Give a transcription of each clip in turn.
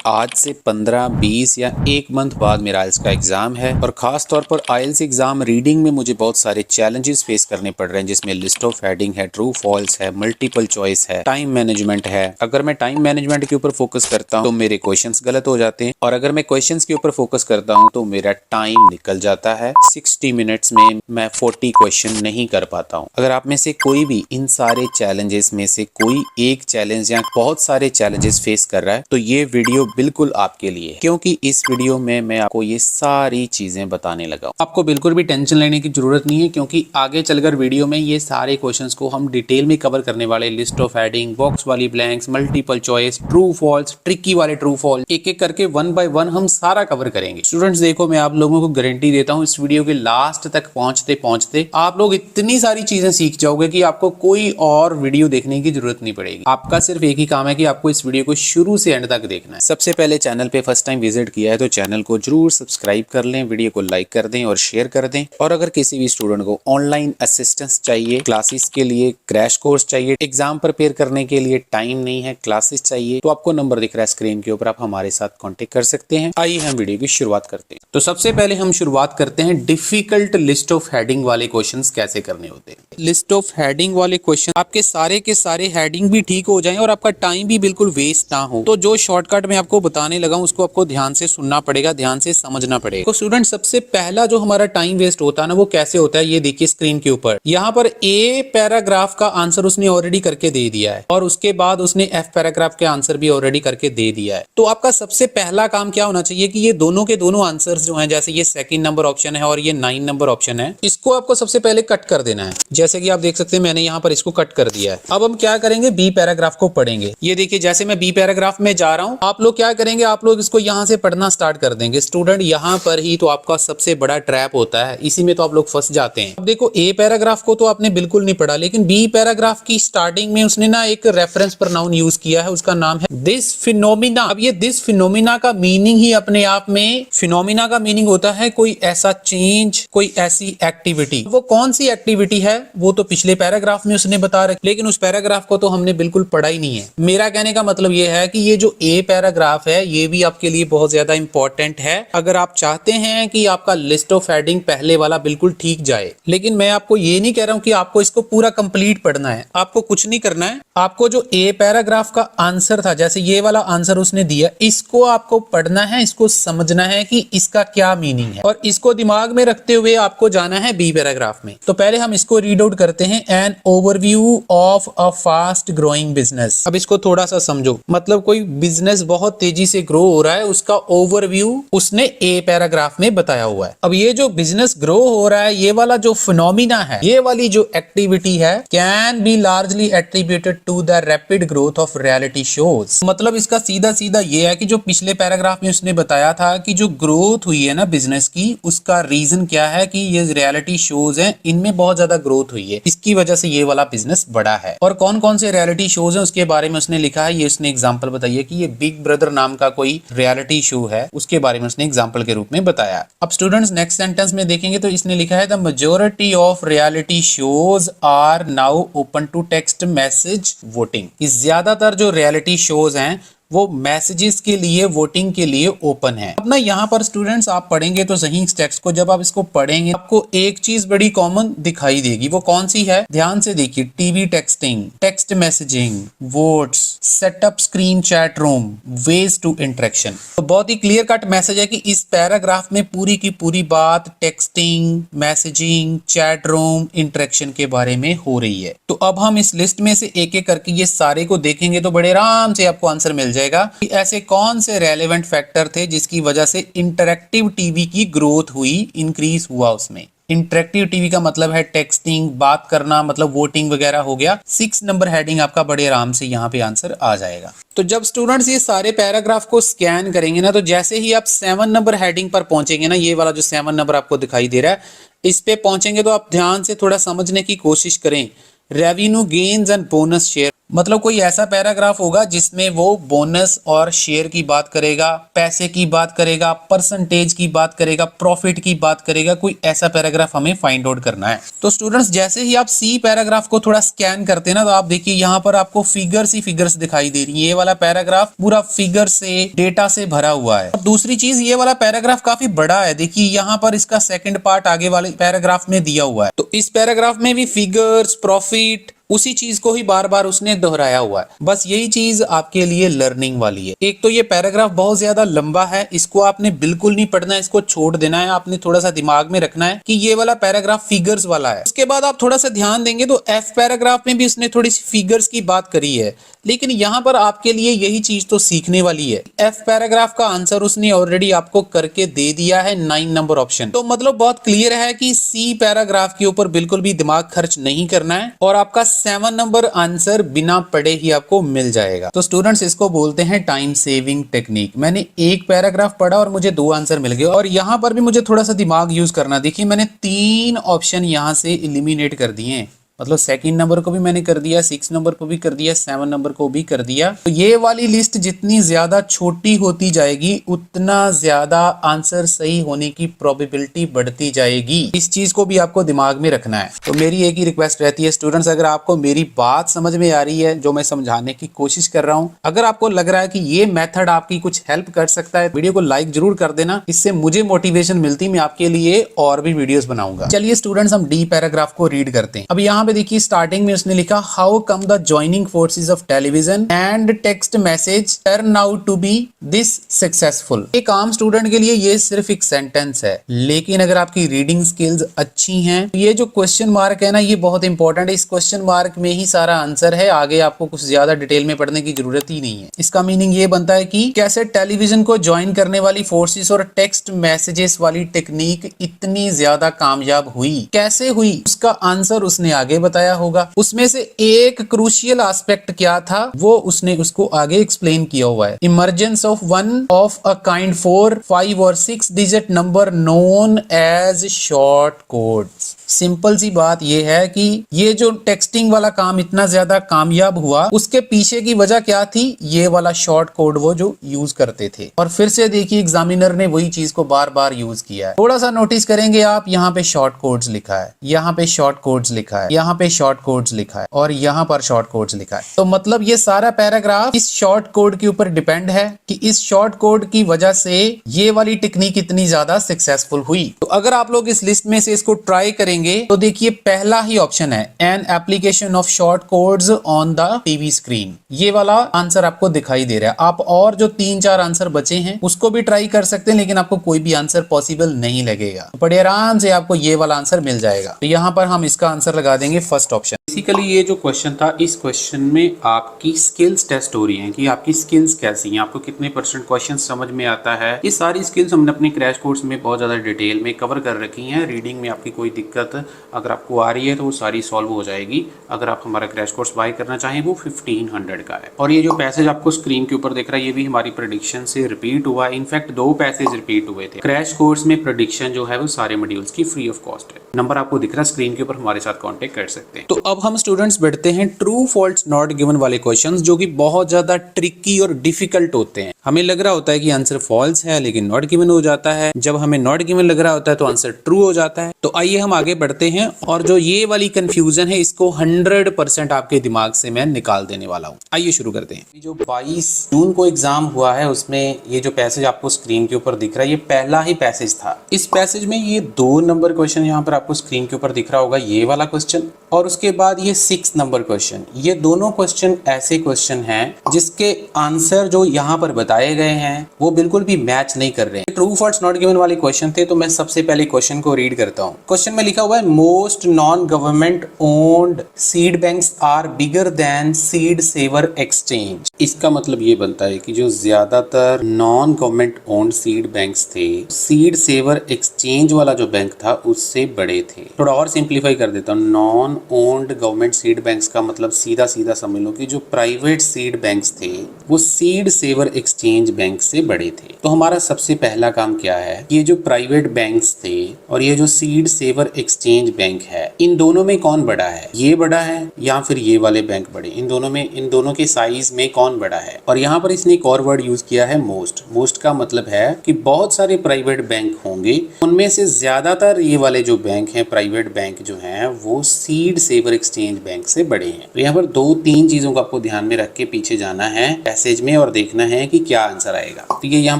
आज से 15, 20 या 1 मंथ बाद मेरा आइल्स का एग्जाम है और खास तौर पर आइल्स एग्जाम रीडिंग में मुझे बहुत सारे चैलेंजेस फेस करने पड़ रहे हैं, जिसमें लिस्ट ऑफ हेडिंग है, ट्रू फॉल्स है, मल्टीपल चॉइस है, टाइम मैनेजमेंट है। अगर मैं टाइम मैनेजमेंट के ऊपर फोकस करता हूँ तो मेरे क्वेश्चंस गलत हो जाते हैं, और अगर मैं क्वेश्चंस के ऊपर फोकस करता हूँ तो मेरा टाइम निकल जाता है। 60 मिनट्स में मैं 40 क्वेश्चन नहीं कर पाता हूँ। अगर आप में से कोई भी इन सारे चैलेंजेस में से कोई एक चैलेंज या बहुत सारे चैलेंजेस फेस कर रहा है तो ये वीडियो बिल्कुल आपके लिए, क्योंकि इस वीडियो में मैं आपको ये सारी चीजें बताने लगा हूं। आपको बिल्कुल भी टेंशन लेने की जरूरत नहीं है, क्योंकि आगे चलकर वीडियो में ये सारे क्वेश्चंस को हम डिटेल में कवर करने वाले। लिस्ट ऑफ हेडिंग, बॉक्स वाली blanks, multiple choice, true false, tricky वाले ट्रू फॉल्स, एक एक करके 1 बाय 1 हम सारा कवर करेंगे। स्टूडेंट्स देखो, मैं आप लोगों को गारंटी देता हूँ इस वीडियो के लास्ट तक पहुंचते पहुंचते आप लोग इतनी सारी चीजें सीख जाओगे कि आपको कोई और वीडियो देखने की जरूरत नहीं पड़ेगी। आपका सिर्फ एक ही काम है कि आपको इस वीडियो को शुरू से एंड तक देखना है। सबसे पहले चैनल पे फर्स्ट टाइम विजिट किया है तो चैनल को जरूर सब्सक्राइब कर लें, वीडियो को लाइक कर दें और शेयर कर दें। और अगर किसी भी स्टूडेंट को ऑनलाइन असिस्टेंस चाहिए, क्लासेस के लिए क्रैश कोर्स चाहिए, एग्जाम प्रिपेयर करने के लिए टाइम नहीं है, क्लासेस चाहिए, तो आपको नंबर दिख रहा है स्क्रीन के ऊपर, आप हमारे साथ कॉन्टेक्ट कर सकते हैं। आइए हम वीडियो की शुरुआत करते हैं। तो सबसे पहले हम शुरुआत करते हैं डिफिकल्ट लिस्ट ऑफ हेडिंग वाले क्वेश्चंस कैसे करने होते हैं। लिस्ट ऑफ हेडिंग वाले क्वेश्चन आपके सारे के सारे हेडिंग भी ठीक हो जाएं और आपका टाइम भी बिल्कुल वेस्ट ना हो, तो जो शॉर्टकट मैं आपको बताने लगा हूं उसको आपको ध्यान से सुनना पड़ेगा, ध्यान से समझना पड़ेगा। तो स्टूडेंट, सबसे पहला जो हमारा टाइम वेस्ट होता है ना, वो कैसे होता है, ये देखिए स्क्रीन के ऊपर। यहाँ पर ए पैराग्राफ का आंसर उसने ऑलरेडी करके दे दिया है और उसके बाद उसने एफ पैराग्राफ के आंसर भी ऑलरेडी करके दे दिया है। तो आपका सबसे पहला काम क्या होना चाहिए कि ये दोनों के दोनों आंसर्स जो हैं, जैसे ये 2nd नंबर ऑप्शन है और ये 9 नंबर ऑप्शन है, इसको आपको सबसे पहले कट कर देना है। जैसे कि आप देख सकते हैं मैंने यहाँ पर इसको कट कर दिया है। अब हम क्या करेंगे, बी पैराग्राफ को पढ़ेंगे। ये देखिए, जैसे मैं बी पैराग्राफ में जा रहा हूँ, आप लोग क्या करेंगे, आप लोग इसको यहाँ से पढ़ना स्टार्ट कर देंगे। स्टूडेंट, यहाँ पर ही तो आपका सबसे बड़ा ट्रैप होता है, इसी में तो आप लोग फंस जाते हैं। अब देखो, ए पैराग्राफ को तो आपने बिल्कुल नहीं पढ़ा, लेकिन बी पैराग्राफ की स्टार्टिंग में उसने ना एक रेफरेंस प्रोनाउन यूज किया है, उसका नाम है दिस फिनोमिना। अब ये दिस फिनोमिना का मीनिंग ही अपने आप में, फिनोमिना का मीनिंग होता है कोई ऐसा चेंज, कोई ऐसी एक्टिविटी। वो कौन सी एक्टिविटी है वो तो पिछले पैराग्राफ में उसने बता रखी, लेकिन उस पैराग्राफ को तो हमने बिल्कुल पढ़ा ही नहीं है। मेरा कहने का मतलब ये है कि ये जो ए पैराग्राफ है ये भी आपके लिए बहुत ज्यादा इंपॉर्टेंट है, अगर आप चाहते हैं कि आपका लिस्ट ऑफ हेडिंग पहले वाला बिल्कुल ठीक जाए। लेकिन मैं आपको ये नहीं कह रहा हूं कि आपको इसको पूरा कंप्लीट पढ़ना है, आपको कुछ नहीं करना है। आपको जो ए पैराग्राफ का आंसर था, जैसे ये वाला आंसर उसने दिया, इसको आपको पढ़ना है, इसको समझना है कि इसका क्या मीनिंग है, और इसको दिमाग में रखते हुए आपको जाना है बी पैराग्राफ में। तो पहले हम इसको रीड आउट करते हैं, an overview of a fast growing business. अब इसको थोड़ा सा समझो, मतलब कोई बिजनेस बहुत तेजी से ग्रो हो रहा है, उसका ओवरव्यू उसने ए पैराग्राफ में बताया हुआ है। अब ये जो बिजनेस ग्रो हो रहा है, ये वाला जो फिनोमिना है, ये वाली जो एक्टिविटी है, can be largely attributed to the rapid growth of reality shows. मतलब इसका सीधा सीधा ये है कि जो पिछले पैराग्राफ में उसने बताया था कि जो ग्रोथ हुई है ना बिजनेस की, उसका रीजन क्या है कि ये रियलिटी शोज हैं, इनमें बहुत ज्यादा ग्रोथ हुई है, इसकी वजह से ये वाला बिजनेस बड़ा है। और कौन कौन से रियलिटी शोज हैं उसके बारे में उसने लिखा है, ये उसने एग्जांपल बताई है कि ये बिग ब्रदर नाम का कोई रियलिटी शो है, उसके बारे में उसने एग्जांपल के रूप में बताया। अब स्टूडेंट्स, नेक्स्ट सेंटेंस में देखेंगे तो इसने लिखा है the majority of reality shows are now open to text message voting. ज्यादातर जो रियलिटी शोज हैं वो मैसेजेस के लिए, वोटिंग के लिए ओपन है। अब ना यहाँ पर स्टूडेंट्स आप पढ़ेंगे तो सही इस टेक्स्ट को, जब आप इसको पढ़ेंगे आपको एक चीज बड़ी कॉमन दिखाई देगी। वो कौन सी है, ध्यान से देखिए, TV texting, text messaging, votes, setup screen chat room, ways to interaction. तो बहुत ही क्लियर कट मैसेज है कि इस पैराग्राफ में पूरी की पूरी बात texting, messaging, chat room, interaction के बारे में हो रही है। तो अब हम इस लिस्ट में से एक एक करके ये सारे को देखेंगे तो बड़े आराम से आपको आंसर मिल जाएगा कि ऐसे कौन से रेलेवेंट फैक्टर थे जिसकी वजह से इंटरैक्टिव टीवी की ग्रोथ हुई, इंक्रीज हुआ उसमें। इंटरैक्टिव टीवी का मतलब है टेक्सटिंग, बात करना, मतलब वोटिंग वगैरह हो गया। 6 नंबर हेडिंग आपका बड़े आराम से यहाँ पे आंसर आ जाएगा। तो जब स्टूडेंट्स ये सारे पैराग्राफ को स्कैन करेंगे ना, तो जैसे ही आप 7 नंबर हेडिंग पर पहुंचेंगे ना, ये वाला जो 7 नंबर आपको दिखाई दे रहा है, इस पे पहुंचेंगे तो आप ध्यान से थोड़ा समझने की कोशिश करें। Revenue gains and bonus share, मतलब कोई ऐसा पैराग्राफ होगा जिसमें वो बोनस और शेयर की बात करेगा, पैसे की बात करेगा, परसेंटेज की बात करेगा, प्रॉफिट की बात करेगा। कोई ऐसा पैराग्राफ हमें फाइंड आउट करना है। तो स्टूडेंट्स जैसे ही आप सी पैराग्राफ को थोड़ा स्कैन करते हैं ना, तो आप देखिए यहाँ पर आपको फिगर्स ही फिगर्स दिखाई दे रही है। ये वाला पैराग्राफ पूरा फिगर से, डेटा से भरा हुआ है। और दूसरी चीज, ये वाला पैराग्राफ काफी बड़ा है। देखिए यहाँ पर इसका सेकंड पार्ट आगे वाले पैराग्राफ में दिया हुआ है। तो इस पैराग्राफ में भी फिगर्स, प्रॉफिट, उसी चीज को ही बार बार उसने दोहराया हुआ है। बस यही चीज आपके लिए लर्निंग वाली है। एक तो ये पैराग्राफ बहुत ज्यादा लंबा है, इसको आपने बिल्कुल नहीं पढ़ना है, इसको छोड़ देना है। आपने थोड़ा सा दिमाग में रखना है कि ये वाला पैराग्राफ फिगर्स वाला है। उसके बाद आप थोड़ा सा ध्यान देंगे तो एफ पैराग्राफ में भी उसने थोड़ी सी फिगर्स की बात करी है, लेकिन यहाँ पर आपके लिए यही चीज तो सीखने वाली है। एफ पैराग्राफ का आंसर उसने ऑलरेडी आपको करके दे दिया है 9 नंबर ऑप्शन। तो मतलब बहुत क्लियर है कि सी पैराग्राफ के ऊपर बिल्कुल भी दिमाग खर्च नहीं करना है और आपका 7 नंबर आंसर बिना पढ़े ही आपको मिल जाएगा। तो स्टूडेंट्स इसको बोलते हैं टाइम सेविंग टेक्निक। मैंने एक पैराग्राफ पढ़ा और मुझे 2 आंसर मिल गए। और यहाँ पर भी मुझे थोड़ा सा दिमाग यूज करना। देखिए मैंने 3 ऑप्शन यहाँ से एलिमिनेट कर दिए हैं। मतलब सेकंड नंबर को भी मैंने कर दिया, 6 नंबर को भी कर दिया, 7 नंबर को भी कर दिया। तो ये वाली लिस्ट जितनी ज्यादा छोटी होती जाएगी उतना ज्यादा आंसर सही होने की प्रोबेबिलिटी बढ़ती जाएगी। इस चीज को भी आपको दिमाग में रखना है। तो मेरी एक ही रिक्वेस्ट रहती है स्टूडेंट्स, अगर आपको मेरी बात समझ में आ रही है जो मैं समझाने की कोशिश कर रहा हूँ, अगर आपको लग रहा है कि ये मेथड आपकी कुछ हेल्प कर सकता है, वीडियो को लाइक जरूर कर देना। इससे मुझे मोटिवेशन मिलती, मैं आपके लिए और भी वीडियोस बनाऊंगा। चलिए स्टूडेंट्स हम डी पैराग्राफ को रीड करते हैं। अब यहाँ पे देखिए स्टार्टिंग में उसने लिखा how come the joining forces of television and text message turn out to be this successful. एक आम स्टूडेंट के लिए ये सिर्फ एक सेंटेंस है, लेकिन अगर आपकी रीडिंग स्किल्स अच्छी हैं, ये जो क्वेश्चन मार्क है ना, ये बहुत इंपॉर्टेंट है। इस क्वेश्चन मार्क में ही सारा आंसर है, आगे आपको कुछ ज्यादा डिटेल में पढ़ने की जरूरत ही नहीं है। इसका मीनिंग ये बनता है कि कैसे टेलीविजन को ज्वाइन करने वाली फोर्सेस और टेक्स्ट मैसेजेस वाली टेक्निक इतनी ज्यादा कामयाब हुई, कैसे हुई, उसका आंसर उसने आगे बताया होगा। उसमें से एक क्रूशियल एस्पेक्ट क्या था वो उसने उसको आगे एक्सप्लेन किया हुआ है। Emergence of one of a kind 4, 5 और 6 digit number known as short codes. Simple सी बात यह है कि ये जो टेक्सटिंग वाला काम इतना ज्यादा कामयाब हुआ, उसके पीछे की वजह क्या थी? ये वाला शॉर्ट कोड वो जो यूज करते थे। और फिर से देखिए एग्जामिनर ने वही चीज को बार बार यूज किया है। थोड़ा सा नोटिस करेंगे आप, यहाँ पे शॉर्ट कोड्स लिखा है, यहाँ पे शॉर्ट कोड्स लिखा है, यहाँ पे शॉर्ट कोड्स लिखा है और यहाँ पर शॉर्ट कोड्स लिखा है। तो मतलब ये सारा पैराग्राफ इस शॉर्ट कोड के ऊपर डिपेंड है कि इस शॉर्ट कोड की वजह से ये वाली टेक्निक इतनी ज्यादा सक्सेसफुल हुई। तो अगर आप लोग इस लिस्ट में से इसको ट्राई करेंगे तो देखिए पहला ही ऑप्शन है an application of short codes on the TV screen. ये वाला आंसर आपको दिखाई दे रहा है। आप और जो 3-4 आंसर बचे हैं उसको भी ट्राई कर सकते हैं, लेकिन आपको कोई भी आंसर पॉसिबल नहीं लगेगा। बड़े आराम से आपको ये वाला आंसर मिल जाएगा। तो यहाँ पर हम इसका आंसर लगा देंगे फर्स्ट ऑप्शन। बेसिकली ये जो क्वेश्चन था, इस क्वेश्चन में आपकी स्किल्स टेस्ट हो रही हैं कि आपकी स्किल्स कैसी हैं, आपको कितने % क्वेश्चन समझ में आता है। ये सारी स्किल्स हमने अपने क्रैश कोर्स में बहुत ज़्यादा डिटेल में कवर कर रखी हैं। रीडिंग में आपकी कोई दिक्कत अगर आपको आ रही है तो वो सारी सॉल्व हो जाएगी। अगर आप हमारा क्रैश कोर्स बाय करना चाहें वो 1500 का है। और ये जो पैसेज आपको स्क्रीन के ऊपर दिख रहा है, ये भी हमारी प्रेडिक्शन से रिपीट हुआ है। इनफैक्ट 2 पैसेज रिपीट हुए थे। क्रैश कोर्स में प्रेडिक्शन जो है वो सारे मॉड्यूल्स की फ्री ऑफ कॉस्ट है। नंबर आपको दिख रहा है स्क्रीन के ऊपर, हमारे साथ कॉन्टेक्ट कर सकते हैं। तो अब हम स्टूडेंट्स बढ़ते हैं ट्रू फॉल्स नॉट गिवन वाले क्वेश्चंस, जो कि बहुत ज्यादा ट्रिकी और डिफिकल्ट होते हैं। हमें लग रहा होता है कि आंसर फॉल्स है लेकिन नॉट गिवन हो जाता है। जब हमें नॉट गिवन लग रहा होता है तो आंसर ट्रू हो जाता है। तो आइए हम आगे बढ़ते हैं और जो ये वाली कंफ्यूजन है इसको 100% आपके दिमाग से मैं निकाल देने वाला हूँ। आइए शुरू करते हैं। जो 22 जून को एग्जाम हुआ है उसमें ये जो पैसेज आपको स्क्रीन के ऊपर दिख रहा है ये पहला ही पैसेज था। इस पैसेज में ये 2 नंबर क्वेश्चन यहाँ पर आपको स्क्रीन के ऊपर दिख रहा होगा, ये वाला क्वेश्चन, और उसके बाद ये 6 नंबर क्वेश्चन। ये दोनों क्वेश्चन ऐसे क्वेश्चन हैं जिसके आंसर जो यहाँ पर बताए गए हैं वो बिल्कुल भी मैच नहीं कर रहे हैं। ट्रू फॉल्स नॉट गिवन वाले क्वेश्चन थे, तो मैं सबसे पहले क्वेश्चन को रीड करता हूँ। क्वेश्चन में लिखा हुआ है most non government owned seed banks are bigger than seed saver exchange. इसका मतलब ये बनता है कि जो ज्यादातर non government owned seed banks थे, सीड सेवर एक्सचेंज वाला जो बैंक था उससे बड़े थे। थोड़ा और सिंप्लीफाई कर देता हूँ, non owned government seed banks का मतलब सीधा सीधा समझ लो कि जो प्राइवेट सीड बैंक्स थे वो सीड सेवर एक्सचेंज बैंक से बड़े थे। तो हमारा सबसे पहला काम क्या है, ये जो प्राइवेट बैंक्स थे और ये जो सीड सेवर एक्सचेंज बैंक है, इन दोनों में कौन बड़ा है? ये बड़ा है या फिर ये वाले बैंक बड़े? इन दोनों में, इन दोनों के साइज में कौन बड़ा है? और यहाँ पर इसने एक और वर्ड यूज किया है, मोस्ट। मोस्ट का मतलब है कि बहुत सारे प्राइवेट बैंक होंगे, उनमें से ज्यादातर ये वाले जो बैंक हैं, प्राइवेट बैंक जो हैं, वो सीड सेवर एक्सचेंज बैंक से बड़े हैं। तो यहाँ पर 2-3 चीजों को आपको ध्यान में रख के पीछे जाना है पैसेज में और देखना है कि क्या आंसर आएगा। तो ये यहाँ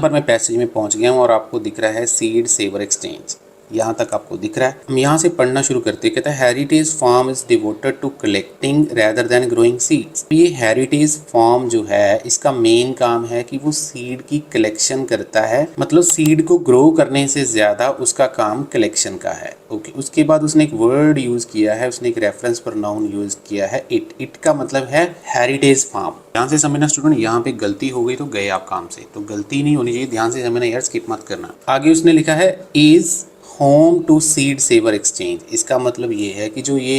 पर मैं पैसेज में पहुंच गया हूँ और आपको दिख रहा है सीड सेवर एक्सचेंज, यहाँ तक आपको दिख रहा है। हम यहाँ से पढ़ना शुरू करते हैं। कहता है heritage farm is devoted to collecting rather than growing seeds. ये हेरिटेज फार्म जो है, इसका मेन काम है कि वो सीड की कलेक्शन करता है, मतलब सीड को ग्रो करने से ज्यादा उसका काम कलेक्शन का है। ओके, उसके बाद उसने एक वर्ड यूज किया है, उसने एक रेफरेंस प्रोनाउन यूज किया है इट। इट का मतलब है हेरिटेज फार्म। ध्यान से समझना स्टूडेंट, यहाँ पे गलती हो गई तो गए आप काम से, तो गलती नहीं होनी चाहिए, ध्यान से समझना यार, स्किप मत करना। आगे उसने लिखा है is home to seed saver exchange. इसका मतलब ये है कि जो ये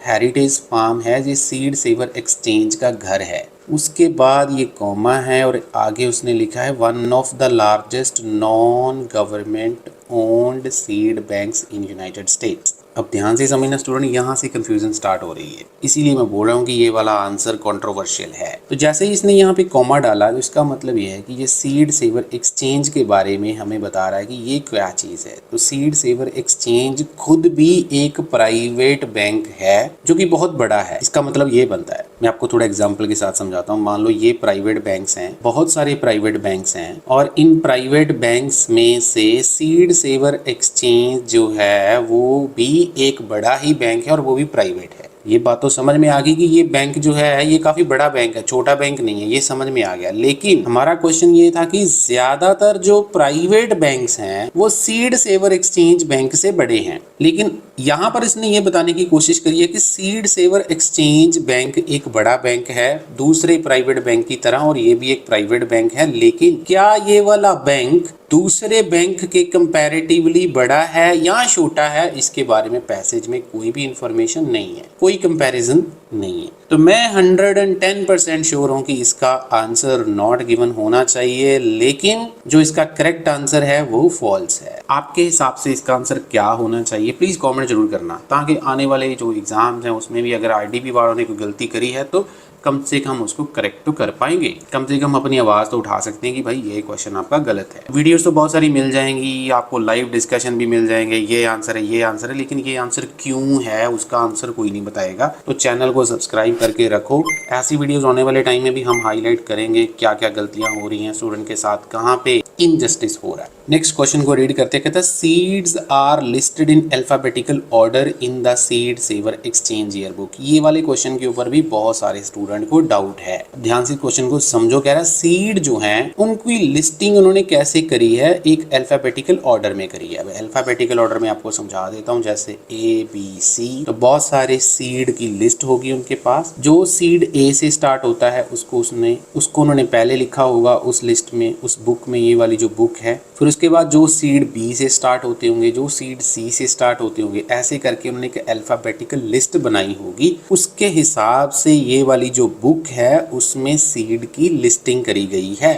हेरिटेज फार्म है, ये सीड सेवर एक्सचेंज का घर है। उसके बाद ये कॉमा है और आगे उसने लिखा है one of the largest non government owned seed banks in United states. अब ध्यान से समझना स्टूडेंट, यहाँ से कंफ्यूजन स्टार्ट हो रही है, इसीलिए मैं बोल रहा हूँ कि ये वाला आंसर कंट्रोवर्शियल है। तो जैसे ही इसने यहाँ पे कॉमा डाला, तो इसका मतलब ये है कि ये सीड सेवर एक्सचेंज के बारे में हमें बता रहा है कि ये क्या चीज़ है। तो सीड सेवर एक्सचेंज खुद भी एक प्राइवेट बैंक है जो कि बहुत बड़ा है। इसका मतलब ये बनता है, मैं आपको थोड़ा एग्जाम्पल के साथ समझाता हूँ। मान लो ये प्राइवेट बैंक्स हैं, बहुत सारे प्राइवेट बैंक्स हैं, और इन प्राइवेट बैंक्स में से सीड सेवर एक्सचेंज जो है वो भी एक बड़ा ही बैंक है और वो भी प्राइवेट है। ये बात तो समझ में आ गई कि ये बैंक जो है ये काफी बड़ा बैंक है, छोटा बैंक नहीं है, ये समझ में आ गया। लेकिन हमारा क्वेश्चन ये था कि ज्यादातर जो प्राइवेट बैंक्स हैं वो सीड सेवर एक्सचेंज बैंक से बड़े हैं। लेकिन यहाँ पर इसने ये बताने की कोशिश करी है कि सीड सेवर एक्सचेंज बैंक एक बड़ा बैंक है दूसरे प्राइवेट बैंक की तरह, और ये भी एक प्राइवेट बैंक है। लेकिन क्या ये वाला बैंक दूसरे बैंक के कंपैरेटिवली बड़ा है या छोटा है, इसके बारे में पैसेज में कोई भी इंफॉर्मेशन नहीं है, कोई कंपैरिजन नहीं है। तो मैं 110% श्योर हूं कि इसका आंसर नॉट गिवन होना चाहिए, लेकिन जो इसका करेक्ट आंसर है वो फॉल्स है। आपके हिसाब से इसका आंसर क्या होना चाहिए, प्लीज कमेंट जरूर करना, ताकि आने वाले जो एग्जाम्स हैं उसमें भी अगर आईडीबी वालों ने कोई गलती करी है तो कम से कम उसको करेक्ट तो कर पाएंगे, कम से कम अपनी आवाज़ तो उठा सकते हैं कि भाई ये क्वेश्चन आपका गलत है। वीडियोस तो बहुत सारी मिल जाएंगी, आपको लाइव डिस्कशन भी मिल जाएंगे, ये आंसर है, ये आंसर है, लेकिन ये आंसर क्यों है उसका आंसर कोई नहीं बताएगा। तो चैनल को सब्सक्राइब करके रखो, ऐसी वीडियोज़ आने वाले टाइम में भी हम हाईलाइट करेंगे क्या क्या गलतियाँ हो रही हैं स्टूडेंट के साथ, कहाँ पे इनजस्टिस हो रहा है। नेक्स्ट क्वेश्चन को रीड करते कहता है seeds are listed in alphabetical order in the seed saver exchange yearbook. ये वाले क्वेश्चन के ऊपर भी बहुत सारे स्टूडेंट को डाउट है, ध्यान से क्वेश्चन को समझो। कह रहा है सीड जो हैं उनकी लिस्टिंग उन्होंने कैसे करी है, एक अल्फाबेटिकल ऑर्डर में करी है। अल्फाबेटिकल ऑर्डर में आपको समझा देता हूँ, जैसे ABC, तो बहुत सारे सीड की लिस्ट होगी उनके पास। जो सीड A से स्टार्ट होता है उसको उन्होंने पहले लिखा होगा उस लिस्ट में, उस बुक में, ये वाली जो बुक है। फिर उसके बाद जो सीड B से स्टार्ट होते होंगे, जो सीड C से स्टार्ट होते होंगे, ऐसे करके उन्होंने एक अल्फाबेटिकल लिस्ट बनाई होगी। उसके हिसाब से ये वाली जो बुक है उसमें सीड की लिस्टिंग करी गई है।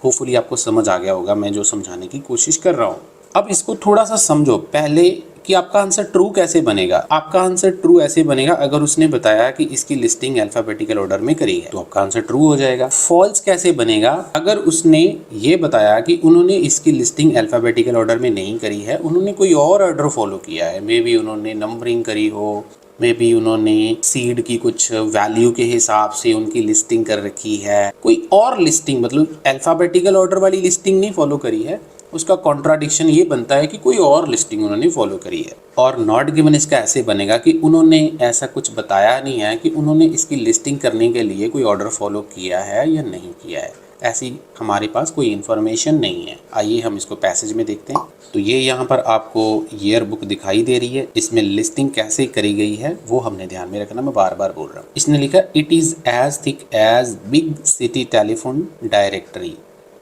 होपफुली आपको समझ आ गया होगा मैं जो समझाने की कोशिश कर रहा हूँ। अब इसको थोड़ा सा समझो पहले कि आपका आंसर ट्रू कैसे बनेगा। आपका आंसर ट्रू ऐसे बनेगा अगर उसने बताया कि इसकी लिस्टिंग अल्फाबेटिकल ऑर्डर में करी है, तो आपका आंसर ट्रू हो जाएगा। फॉल्स कैसे बनेगा अगर उसने ये बताया कि उन्होंने इसकी लिस्टिंग अल्फाबेटिकल ऑर्डर में नहीं करी है, उन्होंने कोई और ऑर्डर फॉलो किया है, मे बी उन्होंने नंबरिंग करी हो, मे बी उन्होंने सीड की कुछ वैल्यू के हिसाब से उनकी लिस्टिंग कर रखी है, कोई और लिस्टिंग, मतलब अल्फाबेटिकल ऑर्डर वाली लिस्टिंग नहीं फॉलो करी है, उसका कॉन्ट्राडिक्शन ये बनता है कि कोई और लिस्टिंग उन्होंने फॉलो करी है। और नॉट गिवन इसका ऐसे बनेगा कि उन्होंने ऐसा कुछ बताया नहीं है कि उन्होंने इसकी लिस्टिंग करने के लिए कोई ऑर्डर फॉलो किया है या नहीं किया है, ऐसी हमारे पास कोई इन्फॉर्मेशन नहीं है। आइए हम इसको पैसेज में देखते हैं। तो ये यहाँ पर आपको ईयर बुक दिखाई दे रही है, इसमें लिस्टिंग कैसे करी गई है वो हमने ध्यान में रखना, मैं बार बार बोल रहा हूँ। इसने लिखा it is as thick as big city telephone directory,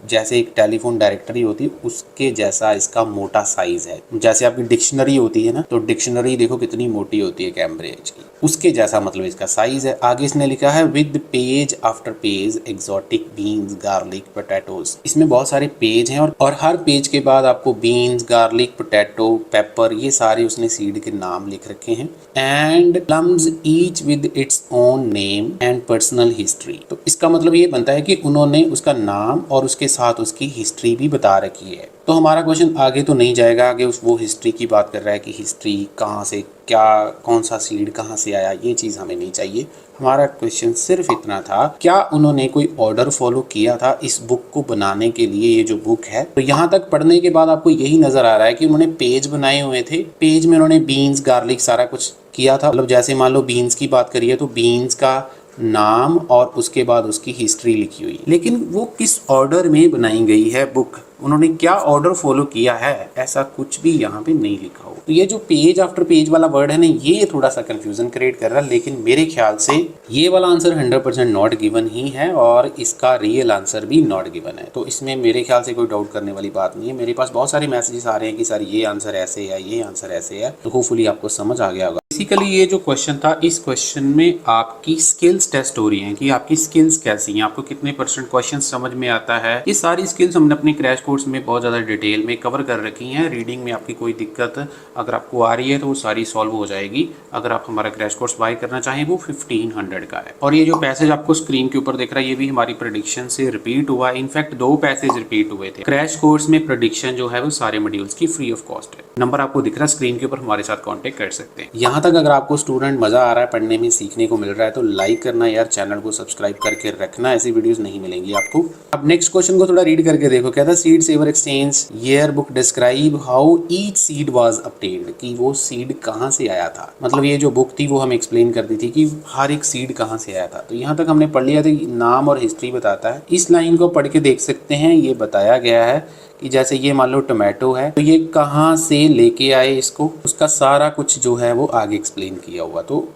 जैसे एक टेलीफोन डायरेक्टरी होती है उसके जैसा इसका मोटा साइज है। जैसे आपकी डिक्शनरी होती है ना, तो डिक्शनरी देखो कितनी मोटी होती है कैम्ब्रिज की, उसके जैसा मतलब इसका साइज है। आगे इसने लिखा है with page after page exotic beans garlic potatoes. इसमें बहुत सारे पेज हैं और हर पेज के बाद आपको बीन्स गार्लिक पोटैटो पेपर ये सारे उसने सीड के नाम लिख रखे हैं। And plums each with its own name and personal history. तो इसका मतलब ये बनता है कि उन्होंने उसका नाम और उसके साथ उसकी हिस्ट्री भी बता रखी है। तो हमारा क्वेश्चन आगे तो नहीं जाएगा, आगे वो हिस्ट्री की बात कर रहा है कि हिस्ट्री कहाँ से क्या कौन सा सीड कहाँ से आया, ये चीज़ हमें नहीं चाहिए। हमारा क्वेश्चन सिर्फ इतना था, क्या उन्होंने कोई ऑर्डर फॉलो किया था इस बुक को बनाने के लिए। ये जो बुक है, तो यहाँ तक पढ़ने के बाद आपको यही नजर आ रहा है कि उन्होंने पेज बनाए हुए थे। पेज में उन्होंने बीन्स गार्लिक सारा कुछ किया था। मतलब जैसे मान लो बीन्स की बात करिए तो बीन्स का नाम और उसके बाद उसकी हिस्ट्री लिखी हुई, लेकिन वो किस ऑर्डर में बनाई गई है बुक, उन्होंने क्या ऑर्डर फॉलो किया है, ऐसा कुछ भी यहाँ पे नहीं लिखा हो। तो ये जो पेज आफ्टर पेज वाला वर्ड है ना, ये थोड़ा सा कंफ्यूजन क्रिएट कर रहा है। लेकिन मेरे ख्याल से ये वाला आंसर 100% नॉट गिवन ही है और इसका रियल आंसर भी नॉट गिवन है। तो इसमें मेरे ख्याल से कोई डाउट करने वाली बात नहीं है। मेरे पास बहुत सारे मैसेजेस आ रहे हैं कि सर ये आंसर ऐसे है, ये आंसर ऐसे है। तो होपफुली आपको समझ आ गया होगा। बेसिकली ये जो क्वेश्चन था, इस क्वेश्चन में आपकी स्किल्स टेस्ट हो रही हैं कि आपकी स्किल्स कैसी हैं, आपको कितने % क्वेश्चन समझ में आता है। ये सारी स्किल्स हमने अपने क्रैश कोर्स में बहुत ज़्यादा डिटेल में कवर कर रखी हैं। रीडिंग में आपकी कोई दिक्कत अगर आपको आ रही है तो वो सारी सॉल्व हो जाएगी। अगर आप हमारा क्रैश कोर्स बाय करना चाहें वो 1500 का है। और ये जो पैसेज आपको स्क्रीन के ऊपर दिख रहा है, ये भी हमारी प्रेडिक्शन से रिपीट हुआ है। इनफैक्ट 2 पैसेज रिपीट हुए थे। क्रैश कोर्स में प्रेडिक्शन जो है वो सारे मॉड्यूल्स की फ्री ऑफ कॉस्ट है। नंबर आपको दिख रहा है स्क्रीन के ऊपर, हमारे साथ कॉन्टेक्ट कर सकते हैं। यहाँ तक अगर आपको स्टूडेंट मजा आ रहा है, पढ़ने में सीखने को मिल रहा है, तो लाइक करना यार, चैनल को सब्सक्राइब करके रखना, ऐसी वीडियोस नहीं मिलेंगी आपको। अब नेक्स्ट क्वेश्चन को थोड़ा रीड करके देखो। क्या था, seed saver exchange year book describe how each seed was obtained, कि वो सीड कहाँ से आया था। मतलब ये जो बुक थी वो हमें एक्सप्लेन करती थी कि हर एक सीड कहाँ से आया था। तो यहाँ तक हमने पढ़ लिया था, नाम और हिस्ट्री बताता है। इस लाइन को पढ़ के देख सकते हैं, ये बताया गया है कि जैसे ये मान लो टोमेटो है, तो ये कहाँ से लेके आए इसको, उसका सारा कुछ जो है वो आगे एक्सप्लेन किया हुआ। तो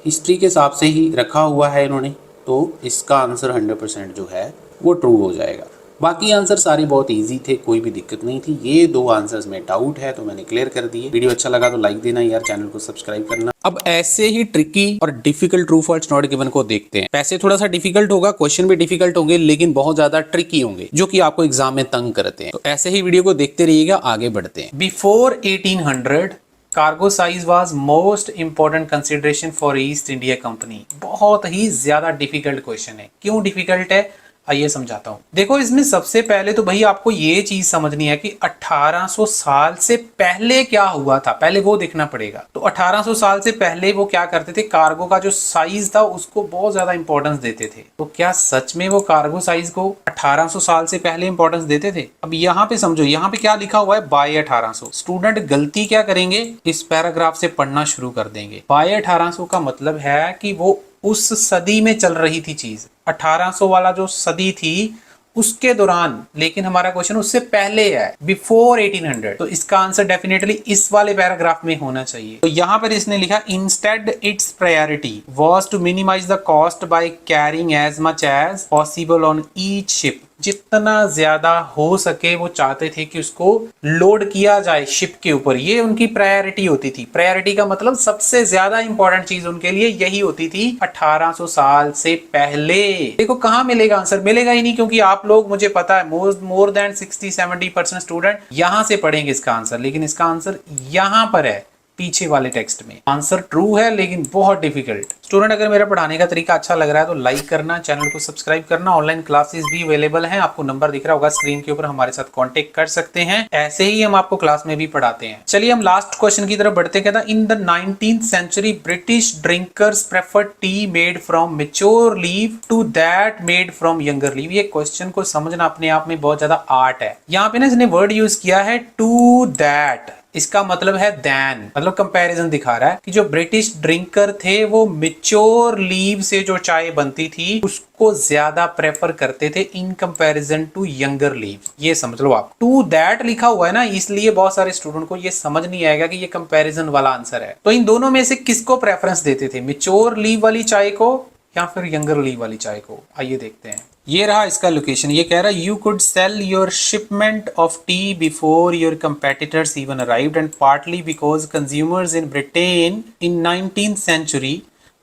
हिस्ट्री के हिसाब से ही रखा हुआ है इन्होंने, तो इसका आंसर 100% जो है वो ट्रू हो जाएगा। बाकी आंसर सारे बहुत इजी थे, कोई भी दिक्कत नहीं थी। ये 2 आंसर्स में डाउट है तो मैंने क्लियर कर दिए। वीडियो अच्छा लगा तो लाइक देना यार, चैनल को सब्सक्राइब करना। अब ऐसे ही ट्रिकी और difficult true false not given को देखते हैं। पैसे थोड़ा सा डिफिकल्ट होगा, क्वेश्चन भी डिफिकल्ट होंगे, लेकिन बहुत ज्यादा ट्रिकी होंगे जो कि आपको एग्जाम में तंग करते हैं। तो ऐसे ही वीडियो को देखते रहिएगा, आगे बढ़ते हैं। Before 1800 cargo size was most important consideration for east India company. बहुत ही ज्यादा डिफिकल्ट क्वेश्चन है। क्यों डिफिकल्ट है आइए समझाता हूं। देखो, इसमें सबसे पहले तो भाई आपको ये चीज समझनी है कि 1800 साल से पहले क्या हुआ था, पहले वो देखना पड़ेगा। तो 1800 साल से पहले वो क्या करते थे, कार्गो का जो साइज था उसको बहुत ज्यादा इंपॉर्टेंस देते थे। तो क्या सच में वो कार्गो साइज को 1800 साल से पहले इंपॉर्टेंस देते थे? अब यहाँ पे समझो, यहाँ पे क्या लिखा हुआ है, बाय 1800। स्टूडेंट गलती क्या करेंगे, इस पैराग्राफ से पढ़ना शुरू कर देंगे। बाय 1800 का मतलब है कि वो उस सदी में चल रही थी चीज, 1800 वाला जो सदी थी उसके दौरान। लेकिन हमारा क्वेश्चन उससे पहले है, बिफोर 1800। तो इसका आंसर डेफिनेटली इस वाले पैराग्राफ में होना चाहिए। तो यहाँ पर इसने लिखा, instead its priority was to minimise the cost by carrying as much as possible on each ship. जितना ज्यादा हो सके वो चाहते थे कि उसको लोड किया जाए शिप के ऊपर। ये उनकी प्रायोरिटी होती थी। प्रायोरिटी का मतलब सबसे ज्यादा इंपॉर्टेंट चीज उनके लिए यही होती थी 1800 साल से पहले। देखो कहाँ मिलेगा आंसर, मिलेगा ही नहीं, क्योंकि आप लोग, मुझे पता है, मोर देन 60-70% स्टूडेंट यहां से पढ़ेंगे इसका आंसर, लेकिन इसका आंसर यहां पर है पीछे वाले टेक्स्ट में। आंसर ट्रू है लेकिन बहुत डिफिकल्ट। स्टूडेंट अगर मेरा पढ़ाने का तरीका अच्छा लग रहा है तो लाइक करना, चैनल को सब्सक्राइब करना। ऑनलाइन क्लासेस भी अवेलेबल हैं, आपको नंबर दिख रहा होगा स्क्रीन के ऊपर, हमारे साथ कांटेक्ट कर सकते हैं। ऐसे ही हम आपको क्लास में भी पढ़ाते हैं। चलिए हम लास्ट क्वेश्चन की तरफ बढ़ते हैं। In the 19th century British drinkers preferred tea made from mature leaf to that made from younger leaf. ये क्वेश्चन को समझना अपने आप में बहुत ज्यादा आर्ट है। यहाँ पे ना इसने वर्ड यूज किया है टू दैट, इसका मतलब है दैन, मतलब कंपैरिजन दिखा रहा है कि जो ब्रिटिश ड्रिंकर थे वो मैच्योर लीव से जो चाय बनती थी उसको ज्यादा प्रेफर करते थे in comparison to younger leave. ये समझ लो आप, टू दैट लिखा हुआ है ना, इसलिए बहुत सारे स्टूडेंट को ये समझ नहीं आएगा कि ये कंपैरिजन वाला आंसर है। तो इन दोनों में से किसको प्रेफरेंस देते थे, मैच्योर लीव वाली चाय को या फिर यंगर लीव वाली चाय को? आइए देखते हैं। ये रहा इसका लोकेशन। ये कह रहा है, you could sell your shipment of tea before your competitors even arrived and partly because consumers in Britain in 19th century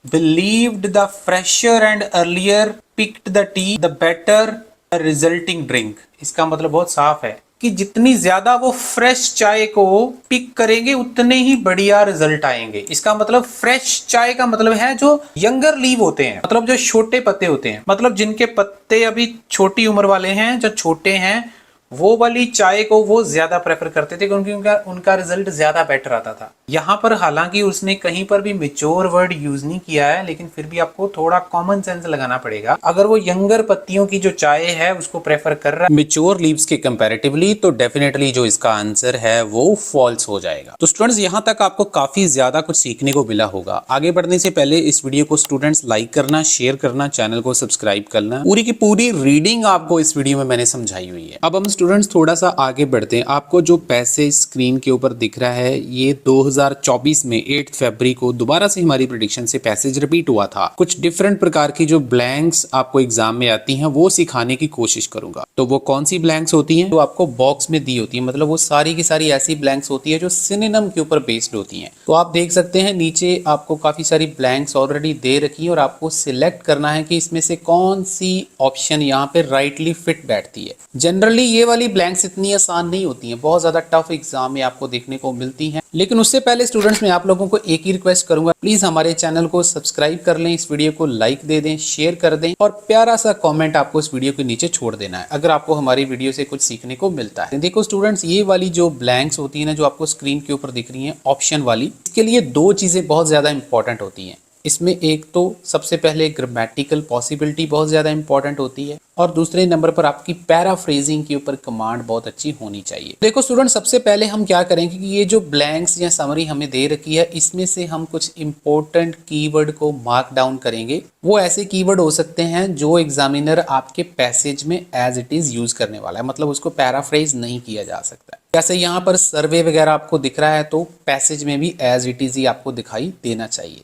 believed the fresher and earlier picked the T the better resulting drink. इसका मतलब बहुत साफ है कि जितनी ज्यादा वो fresh चाय को पिक करेंगे उतने ही बढ़िया रिजल्ट आएंगे। इसका मतलब फ्रेश चाय का मतलब है जो यंगर लीव होते हैं, मतलब जो छोटे पत्ते होते हैं, मतलब जिनके पत्ते अभी छोटी उम्र वाले हैं, जो छोटे हैं, वो वाली चाय को वो ज्यादा प्रेफर करते थे क्योंकि उनका रिजल्ट ज्यादा बेटर आता था। यहाँ पर हालांकि उसने कहीं पर भी मेच्योर वर्ड यूज नहीं किया है, लेकिन फिर भी आपको थोड़ा कॉमन सेंस लगाना पड़ेगा। अगर वो यंगर पत्तियों की जो चाय है उसको प्रेफर कर रहा है मेच्योर लीव्स के कंपैरेटिवली, तो डेफिनेटली जो इसका आंसर है वो फॉल्स हो जाएगा। तो स्टूडेंट्स यहाँ तक आपको काफी ज्यादा कुछ सीखने को मिला होगा। आगे बढ़ने से पहले इस वीडियो को स्टूडेंट्स लाइक करना, शेयर करना, चैनल को सब्सक्राइब करना। पूरी की पूरी रीडिंग आपको इस वीडियो में मैंने समझाई हुई है। अब हम स्टूडेंट्स थोड़ा सा आगे बढ़ते हैं। आपको जो पैसेज स्क्रीन के ऊपर दिख रहा है, ये 2024 में 8 फरवरी को दोबारा से हमारी प्रेडिक्शन से पैसेज रिपीट हुआ था। कुछ डिफरेंट प्रकार की जो ब्लैंक्स आपको एग्जाम में आती हैं वो सिखाने की कोशिश करूंगा। तो वो कौन सी ब्लैंक्स होती हैं? तो आपको बॉक्स में दी होती है, मतलब वो सारी की सारी ऐसी ब्लैंक्स होती है जो सिनोनिम के ऊपर बेस्ड होती हैं। तो आप देख सकते हैं नीचे आपको काफी सारी ब्लैंक्स ऑलरेडी दे रखी है और आपको सिलेक्ट करना है कि इसमें से कौन सी ऑप्शन यहाँ पे राइटली फिट बैठती है। जनरली ये वाली ब्लैंक्स इतनी आसान नहीं होती हैं, बहुत ज्यादा टफ एग्जाम में आपको देखने को मिलती हैं। लेकिन उससे पहले स्टूडेंट्स मैं आप लोगों को एक ही रिक्वेस्ट करूंगा, प्लीज हमारे चैनल को सब्सक्राइब कर लें, इस वीडियो को लाइक दे दें, शेयर कर दें और प्यारा सा कमेंट आपको इस वीडियो के नीचे छोड़ देना है अगर आपको हमारी वीडियो से कुछ सीखने को मिलता है। देखो स्टूडेंट्स, ये वाली जो ब्लैंक्स होती है ना, जो आपको स्क्रीन के ऊपर दिख रही है ऑप्शन वाली, इसके लिए दो चीजें बहुत ज्यादा इंपॉर्टेंट होती हैं। इसमें एक तो सबसे पहले ग्रामेटिकल पॉसिबिलिटी बहुत ज़्यादा इंपॉर्टेंट होती है और दूसरे नंबर पर आपकी पैराफ्रेजिंग के ऊपर कमांड बहुत अच्छी होनी चाहिए। देखो स्टूडेंट, सबसे पहले हम क्या करेंगे कि ये जो ब्लैंक्स या समरी हमें दे रखी है, इसमें से हम कुछ इंपॉर्टेंट कीवर्ड को मार्क डाउन करेंगे। वो ऐसे कीवर्ड हो सकते हैं जो एग्जामिनर आपके पैसेज में एज इट इज यूज करने वाला है, मतलब उसको पैराफ्रेज नहीं किया जा सकता है। जैसे यहाँ पर सर्वे वगैरह आपको दिख रहा है, तो पैसेज में भी एज इट इज ही आपको दिखाई देना चाहिए।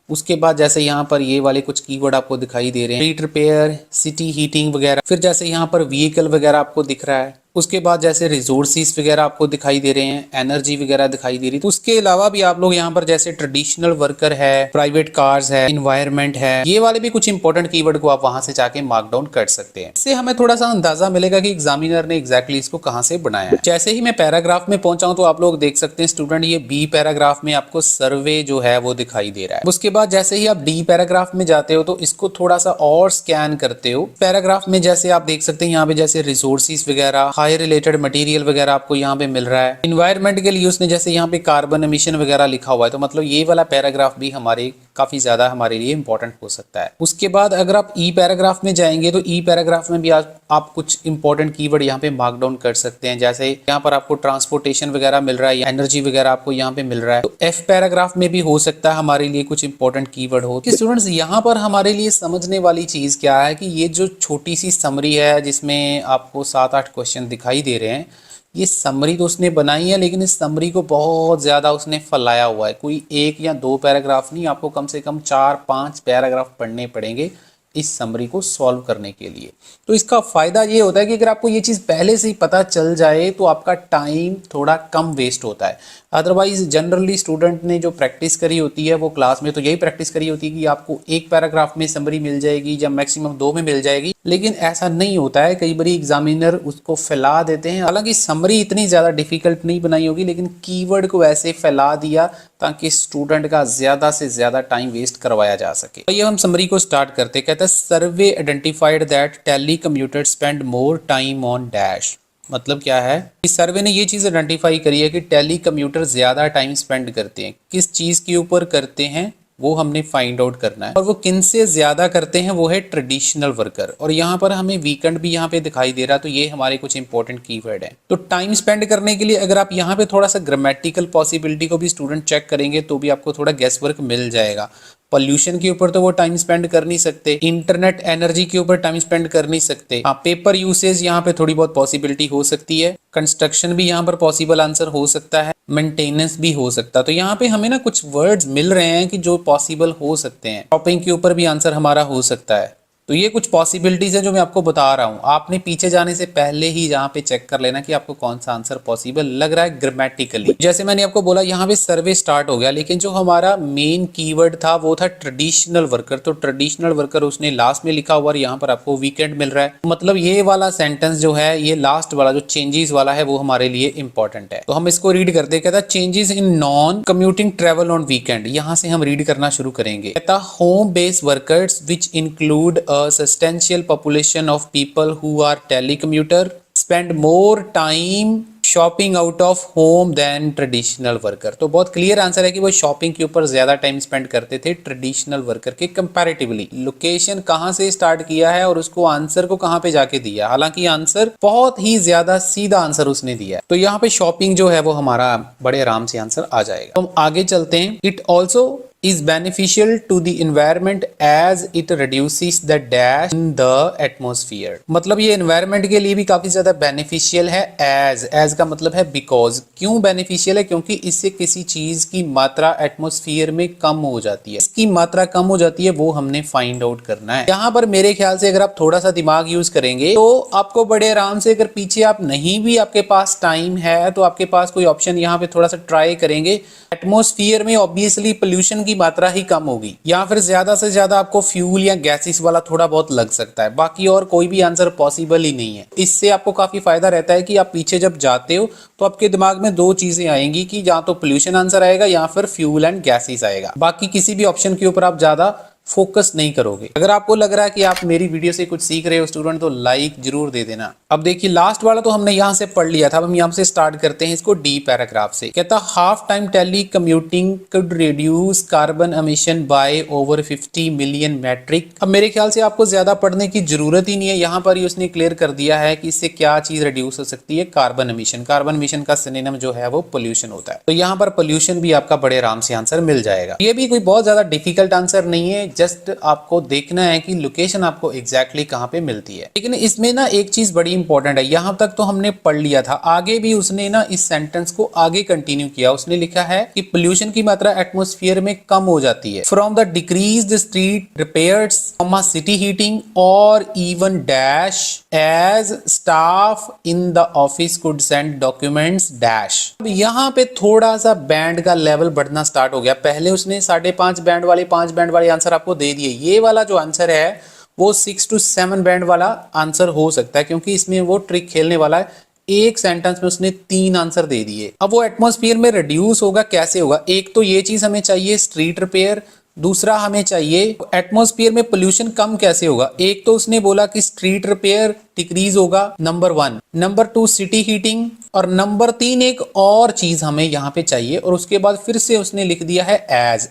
उसके बाद जैसे यहाँ पर ये वाले कुछ कीवर्ड आपको दिखाई दे रहे हैं, स्ट्रीट रिपेयर, सिटी हीटिंग वगैरह। फिर जैसे यहाँ पर व्हीकल वगैरह आपको दिख रहा है। उसके बाद जैसे रिसोर्सेज वगैरह आपको दिखाई दे रहे हैं, एनर्जी वगैरह दिखाई दे रही है। तो उसके अलावा भी आप लोग यहाँ पर जैसे ट्रेडिशनल वर्कर है, प्राइवेट कार्स है, इन्वायरमेंट है, ये वाले भी कुछ इंपॉर्टेंट कीवर्ड को आप वहां से जाके मार्क डाउन कर सकते हैं। इससे हमें थोड़ा सा अंदाजा मिलेगा कि एग्जामिनर ने एग्जैक्टली इसको कहाँ से बनाया है। जैसे ही मैं पैराग्राफ में पहुंचा हूं तो आप लोग देख सकते हैं स्टूडेंट, ये बी पैराग्राफ में आपको सर्वे जो है वो दिखाई दे रहा है। उसके बाद जैसे ही आप डी पैराग्राफ में जाते हो तो इसको थोड़ा सा और स्कैन करते हो। पैराग्राफ में जैसे आप देख सकते हैं यहाँ पे जैसे रिसोर्सेज वगैरह, हाई रिलेटेड मटेरियल वगैरह आपको यहाँ पे मिल रहा है। इन्वायरमेंट के लिए उसने जैसे यहाँ पे कार्बन एमिशन वगैरह लिखा हुआ है, तो मतलब ये वाला पैराग्राफ भी हमारे काफी ज्यादा हमारे लिए इंपॉर्टेंट हो सकता है। उसके बाद अगर आप ई पैराग्राफ में जाएंगे तो ई पैराग्राफ में भी आप कुछ इंपॉर्टेंट कीवर्ड यहाँ पे मार्क डाउन कर सकते हैं। जैसे यहाँ पर आपको ट्रांसपोर्टेशन वगैरह मिल रहा है, एनर्जी वगैरह आपको यहाँ पे मिल रहा है। तो एफ पैराग्राफ में भी हो सकता है हमारे लिए कुछ इंपॉर्टेंट कीवर्ड हो। कि स्टूडेंट्स यहाँ पर हमारे लिए समझने वाली चीज क्या है कि ये जो छोटी सी समरी है जिसमें आपको 7-8 क्वेश्चन दिखाई दे रहे हैं, ये समरी तो उसने बनाई है, लेकिन इस समरी को बहुत ज़्यादा उसने फैलाया हुआ है। कोई एक या दो पैराग्राफ नहीं, आपको कम से कम 4-5 पैराग्राफ पढ़ने पड़ेंगे इस समरी को सॉल्व करने के लिए। तो इसका फ़ायदा ये होता है कि अगर आपको ये चीज़ पहले से ही पता चल जाए तो आपका टाइम थोड़ा कम वेस्ट होता है। अदरवाइज जनरली स्टूडेंट ने जो प्रैक्टिस करी होती है वो क्लास में तो यही प्रैक्टिस करी होती है कि आपको एक पैराग्राफ में समरी मिल जाएगी या मैक्सिमम 2 में मिल जाएगी, लेकिन ऐसा नहीं होता है। कई बार एग्जामिनर उसको फैला देते हैं। हालांकि समरी इतनी ज़्यादा डिफिकल्ट नहीं बनाई होगी, लेकिन कीवर्ड को ऐसे फैला दिया ताकि स्टूडेंट का ज़्यादा से ज़्यादा टाइम वेस्ट करवाया जा सके। तो ये हम समरी को स्टार्ट करते, कहते हैं survey identified that telecommuter spend more time on dash. मतलब क्या है, इस सर्वे ने ये चीज़ आइडेंटिफाई करी है कि टेली कम्यूटर ज़्यादा टाइम स्पेंड करते हैं। किस चीज़ के ऊपर करते हैं वो हमने फाइंड आउट करना है, और वो किन से ज़्यादा करते हैं वो है ट्रेडिशनल वर्कर। और यहाँ पर हमें वीकेंड भी यहाँ पे दिखाई दे रहा है, तो ये हमारे कुछ इंपॉर्टेंट कीवर्ड है। तो टाइम स्पेंड करने के लिए अगर आप यहाँ पे थोड़ा सा ग्रामेटिकल पॉसिबिलिटी को भी स्टूडेंट चेक करेंगे तो भी आपको थोड़ा गेस वर्क मिल जाएगा। पॉल्यूशन के ऊपर तो वो टाइम स्पेंड कर नहीं सकते, इंटरनेट एनर्जी के ऊपर टाइम स्पेंड कर नहीं सकते। हाँ, पेपर यूसेज यहाँ पे थोड़ी बहुत पॉसिबिलिटी हो सकती है, कंस्ट्रक्शन भी यहाँ पर पॉसिबल आंसर हो सकता है, मेंटेनेंस भी हो सकता है। तो यहाँ पे हमें ना कुछ वर्ड्स मिल रहे हैं कि जो पॉसिबल हो सकते हैं। शॉपिंग के ऊपर भी आंसर हमारा हो सकता है। तो ये कुछ पॉसिबिलिटीज है जो मैं आपको बता रहा हूँ। आपने पीछे जाने से पहले ही यहाँ पे चेक कर लेना कि आपको कौन सा आंसर पॉसिबल लग रहा है ग्रामेटिकली। जैसे मैंने आपको बोला यहाँ पे सर्वे स्टार्ट हो गया, लेकिन जो हमारा मेन कीवर्ड था वो था ट्रेडिशनल वर्कर। तो ट्रेडिशनल वर्कर उसने लास्ट में लिखा हुआ और यहाँ पर आपको वीकेंड मिल रहा है। मतलब ये वाला सेंटेंस जो है, ये लास्ट वाला जो चेंजेस वाला है वो हमारे लिए इंपॉर्टेंट है। तो हम इसको रीड करते हैं। कहता changes in non commuting travel on weekend. यहाँ से हम रीड करना शुरू करेंगे। कहता home based workers which include a substantial population of people who are telecommuter spend more time shopping out of home than traditional worker. तो बहुत clear answer है कि वो शॉपिंग के ऊपर ज्यादा टाइम स्पेंड करते थे ट्रेडिशनल वर्कर के कंपैरेटिवली। लोकेशन कहां से स्टार्ट किया है और उसको आंसर को कहां पे जाके दिया, हालांकि आंसर बहुत ही ज्यादा सीधा आंसर उसने दिया है। तो यहाँ पे शॉपिंग जो है वो हमारा बड़े आराम से आंसर आ जाएगा। तो हम आगे चलते हैं। It also is beneficial to the environment as it reduces the dash in the atmosphere। मतलब ये environment के लिए भी काफी ज्यादा beneficial है। as का मतलब है because। क्यों beneficial है? क्योंकि इससे किसी चीज की मात्रा atmosphere में कम हो जाती है। इसकी मात्रा कम हो जाती है वो हमने find out करना है। यहाँ पर मेरे ख्याल से अगर आप थोड़ा सा दिमाग यूज करेंगे तो आपको बड़े आराम से, अगर पीछे आप नहीं भी आपके पास टाइम है तो आपके पास कोई ऑप्शन यहाँ पे थोड़ा सा ट्राई करेंगे। एटमोस्फियर में ऑब्वियसली पोल्यूशन की मात्रा ही कम होगी, या फिर ज्यादा से ज्यादा आपको फ्यूल या गैसेस वाला थोड़ा बहुत लग सकता है। बाकी और कोई भी आंसर पॉसिबल ही नहीं है। इससे आपको काफी फायदा रहता है कि आप पीछे जब जाते हो तो आपके दिमाग में दो चीजें आएंगी कि या तो पोल्यूशन आंसर आएगा या फिर फ्यूल एंड गैसेस आएगा। बाकी किसी भी ऑप्शन के ऊपर आप ज्यादा फोकस नहीं करोगे। अगर आपको लग रहा है कि आप मेरी वीडियो से कुछ सीख रहे हो स्टूडेंट, तो लाइक जरूर दे देना। अब देखिए लास्ट वाला तो हमने यहाँ से पढ़ लिया था। अब हम यहाँ से स्टार्ट करते हैं इसको डी पैराग्राफ से। कहता half time telecommuting could reduce carbon emission by over 50 million metric. अब मेरे ख्याल से आपको ज्यादा पढ़ने की जरूरत ही नहीं है। यहाँ पर ही उसने क्लियर कर दिया है कि इससे क्या चीज रिड्यूस हो सकती है, कार्बन एमिशन। कार्बन एमिशन का सिनोनिम जो है वो पोल्यूशन होता है। तो यहाँ पर पोल्यूशन भी आपका बड़े आराम से आंसर मिल जाएगा। ये भी कोई बहुत ज्यादा डिफिकल्ट आंसर नहीं है, जस्ट आपको देखना है कि लोकेशन आपको एग्जैक्टली कहां पे मिलती है। लेकिन इसमें ना एक चीज बड़ी इंपॉर्टेंट है। यहां तक तो हमने पढ़ लिया था, आगे भी उसने ना इस सेंटेंस को आगे कंटिन्यू किया। उसने लिखा है कि पोल्यूशन की मात्रा एटमॉस्फेयर में कम हो जाती है from the decreased street repairs, city heating और even dash as staff in the office could send documents dash. अब यहाँ पे थोड़ा सा बैंड का लेवल बढ़ना स्टार्ट हो गया। पहले उसने 5.5 बैंड वाले 5 बैंड वाले आंसर आपको दे दिए। ये वाला जो आंसर है वो 6 to 7 बैंड वाला आंसर हो सकता है, क्योंकि इसमें वो ट्रिक खेलने वाला है। एक सेंटेंस में उसने 3 आंसर दे दिए। अब वो एटमॉस्फेयर में रिड्यूस होगा कैसे होगा? एक तो ये चीज हमें चाहिए स्ट्रीट रिपेयर, दूसरा हमें चाहिए एटमॉस्फेयर में पोल्यूशन कम कैसे होगा। एक तो उसने बोला कि स्ट्रीट रिपेयर डिक्रीज होगा, नंबर 1, नंबर 2 सिटी हीटिंग, और नंबर 3 एक और चीज हमें यहाँ पे चाहिए। और उसके बाद फिर से उसने लिख दिया है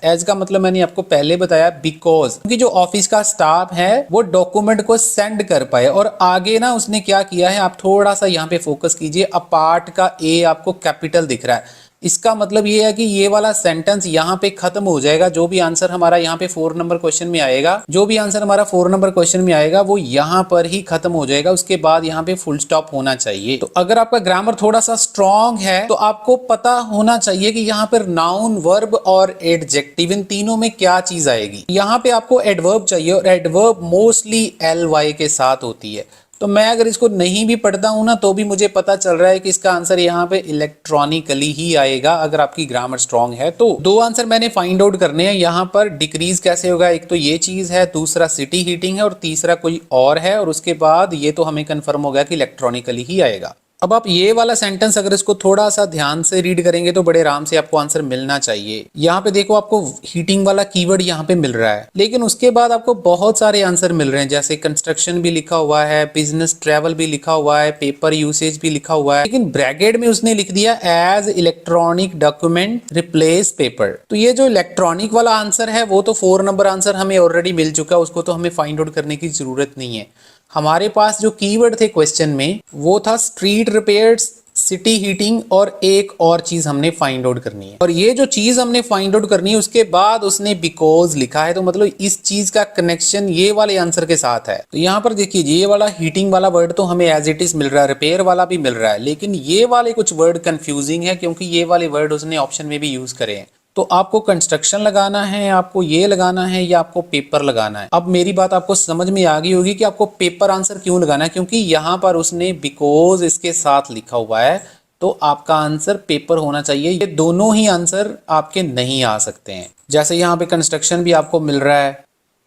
एज का मतलब मैंने आपको पहले बताया बिकॉज, क्योंकि जो ऑफिस का स्टाफ है वो डॉक्यूमेंट को सेंड कर पाए। और आगे ना उसने क्या किया है, आप थोड़ा सा यहाँ पे फोकस कीजिए। अपार्ट का ए आपको कैपिटल दिख रहा है। इसका मतलब ये है कि ये वाला सेंटेंस यहाँ पे खत्म हो जाएगा। जो भी आंसर हमारा यहाँ पे 4 नंबर क्वेश्चन में आएगा, जो भी आंसर हमारा 4 नंबर क्वेश्चन में आएगा वो यहाँ पर ही खत्म हो जाएगा। उसके बाद यहाँ पे फुल स्टॉप होना चाहिए। तो अगर आपका ग्रामर थोड़ा सा स्ट्रॉन्ग है तो आपको पता होना चाहिए कि यहाँ पर नाउन, वर्ब और एडजेक्टिव इन तीनों में क्या चीज आएगी। यहाँ पे आपको एडवर्ब चाहिए और एडवर्ब मोस्टली ly के साथ होती है। तो मैं अगर इसको नहीं भी पढ़ता हूं ना तो भी मुझे पता चल रहा है कि इसका आंसर यहाँ पे इलेक्ट्रॉनिकली ही आएगा अगर आपकी ग्रामर स्ट्रांग है। तो 2 आंसर मैंने फाइंड आउट करने हैं। यहाँ पर डिक्रीज कैसे होगा, एक तो ये चीज है, दूसरा सिटी हीटिंग है और तीसरा कोई और है। और उसके बाद ये तो हमें कंफर्म हो गया कि इलेक्ट्रॉनिकली ही आएगा। अब आप ये वाला सेंटेंस अगर इसको थोड़ा सा ध्यान से रीड करेंगे तो बड़े आराम से आपको आंसर मिलना चाहिए। यहाँ पे देखो आपको हीटिंग वाला कीवर्ड यहाँ पे मिल रहा है, लेकिन उसके बाद आपको बहुत सारे आंसर मिल रहे हैं। जैसे कंस्ट्रक्शन भी लिखा हुआ है, बिजनेस ट्रेवल भी लिखा हुआ है, पेपर यूसेज भी लिखा हुआ है, लेकिन ब्रैकेट में उसने लिख दिया as electronic document replace paper. तो ये जो इलेक्ट्रॉनिक वाला आंसर है वो तो 4 नंबर आंसर हमें ऑलरेडी मिल चुका है, उसको तो हमें फाइंड आउट करने की जरूरत नहीं है। हमारे पास जो कीवर्ड थे क्वेश्चन में वो था स्ट्रीट रिपेयर्स, सिटी हीटिंग और एक और चीज हमने फाइंड आउट करनी है। और ये जो चीज हमने फाइंड आउट करनी है उसके बाद उसने बिकॉज लिखा है। तो मतलब इस चीज का कनेक्शन ये वाले आंसर के साथ है। तो यहाँ पर देखिए ये वाला हीटिंग वाला वर्ड तो हमें एज इट इज मिल रहा है, रिपेयर वाला भी मिल रहा है, लेकिन ये वाले कुछ वर्ड कंफ्यूजिंग है क्योंकि ये वाले वर्ड उसने ऑप्शन में भी यूज करे हैं। तो आपको कंस्ट्रक्शन लगाना है, आपको ये लगाना है या आपको पेपर लगाना है। अब मेरी बात आपको समझ में आ गई होगी कि आपको पेपर आंसर क्यों लगाना है, क्योंकि यहाँ पर उसने बिकॉज इसके साथ लिखा हुआ है, तो आपका आंसर पेपर होना चाहिए। ये दोनों ही आंसर आपके नहीं आ सकते हैं। जैसे यहाँ पे कंस्ट्रक्शन भी आपको मिल रहा है,